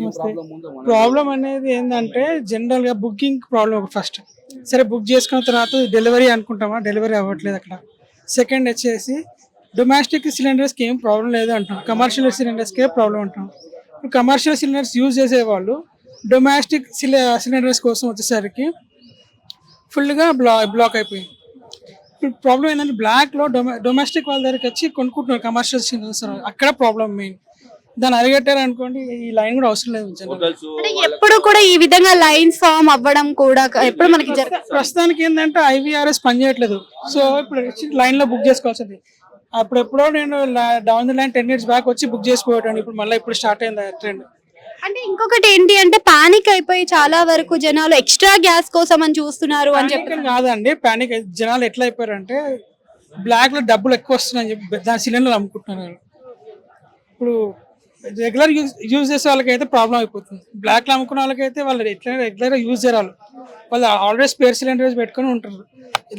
నమస్తే. ప్రాబ్లం అనేది ఏంటంటే జనరల్ గా బుకింగ్ ప్రాబ్లం ఫస్ట్. సరే బుక్ చేసుకున్న తర్వాత డెలివరీ అనుకుంటామా, డెలివరీ అవ్వట్లేదు అక్కడ. సెకండ్ వచ్చేసి డొమెస్టిక్ సిలిండర్స్కి ఏం ప్రాబ్లం లేదు అంటాం, కమర్షియల్ సిలిండర్స్కే ప్రాబ్లం అంటాం. ఇప్పుడు కమర్షియల్ సిలిండర్స్ యూజ్ చేసేవాళ్ళు డొమెస్టిక్ సిలిండర్స్ కోసం వచ్చేసరికి ఫుల్గా బ్లాక్ అయిపోయింది. ఇప్పుడు ప్రాబ్లం ఏంటంటే బ్లాక్లో డొమెస్టిక్ వాళ్ళ దగ్గరికి వచ్చి కొనుక్కుంటున్నారు కమర్షియల్ సిలిండర్స్, అక్కడ ప్రాబ్లం మెయిన్. దాన్ని అరిగట్టారు అనుకోండి, ఈ లైన్ కూడా అవసరం లేదు జనరల్గా. అంటే ఎప్పుడు కూడా ఈ విధంగా లైన్స్ ఫామ్ అవ్వడం కూడా ఎప్పుడు మనకి ప్రస్తుతానికి ఏంటంటే ఐవీఆర్ఎస్ పనిచేయట్లేదు. సో ఇప్పుడు లైన్ లో బుక్ చేసుకోవాల్సింది. అప్పుడెప్పుడో నేను down the line 10 years back వచ్చి బుక్ చేసుకోవటండి. ఇప్పుడు మళ్ళీ ఇప్పుడు స్టార్ట్ అయింది ఆ ట్రెండ్. అంటే ఇంకొకటి ఏంటి అంటే పానిక్ అయిపోయి చాలా వరకు జనాలు ఎక్స్ట్రా గ్యాస్ కోసం అని చూస్తున్నారు అని చెప్పి. Panic అని కాదండి, ప్యానిక్ జనాలు ఎట్లా అయిపోయారంటే బ్లాక్ లో డబ్బులు ఎక్కువ వస్తున్నాయని చెప్పి దాని సిలిండర్లు అమ్ముకుంటున్నారు. ఇప్పుడు రెగ్యులర్ యూజ్ చేసే వాళ్ళకైతే ప్రాబ్లం అయిపోతుంది. బ్లాక్ లో అమ్ముకున్న వాళ్ళకైతే వాళ్ళు ఎట్లా రెగ్యులర్ యూజ్ చేయాలి, వాళ్ళు ఆల్రెడీ స్పేర్ సిలిండర్స్ పెట్టుకొని ఉంటారు.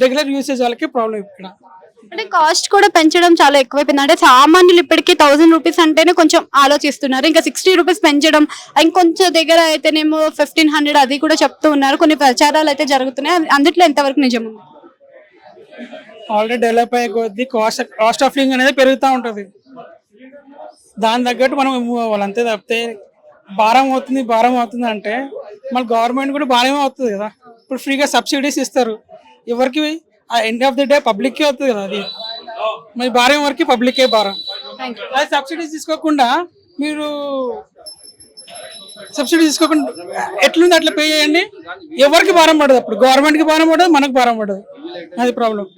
రెగ్యులర్ యూజ్ చేసే వాళ్ళకి ప్రాబ్లం ఇక్కడ. అంటే కాస్ట్ కూడా పెంచడం చాలా ఎక్కువైపోయింది. అంటే సామాన్యులు ఇప్పటికీ 1000 రూపీస్ అంటేనే కొంచెం ఆలోచిస్తున్నారు, ఇంకా 60 రూపీస్ పెంచడం, ఇంకొంచెం దగ్గర అయితేనేమో 1500 అది కూడా చెప్తూ ఉన్నారు. కొన్ని ప్రచారాలు అయితే జరుగుతున్నాయి, అందుట్లో ఎంతవరకు నిజం ఉంది? ఆల్రెడీ డెవలప్ అయ్యే కొద్దీ కాస్ట్ ఆఫ్ లివింగ్ అనేది పెరుగుతూ ఉంటుంది. దాని తగ్గట్టు మనం మూవ్ అవ్వాలి అంతే తప్పితే భారం అవుతుంది అంటే మన గవర్నమెంట్ కూడా భారమే అవుతుంది కదా. ఇప్పుడు ఫ్రీగా సబ్సిడీస్ ఇస్తారు, ఎవరికి ఎండ్ ఆఫ్ ది డే పబ్లిక్కే అవుతుంది కదా. అది మరి భారం వరకు పబ్లిక్కే భారం. అది సబ్సిడీస్ తీసుకోకుండా మీరు ఎట్లుంది అట్లా పే చేయండి, ఎవరికి భారం పడదు. అప్పుడు గవర్నమెంట్కి భారం పడదు, మనకు భారం పడదు. అది ప్రాబ్లం.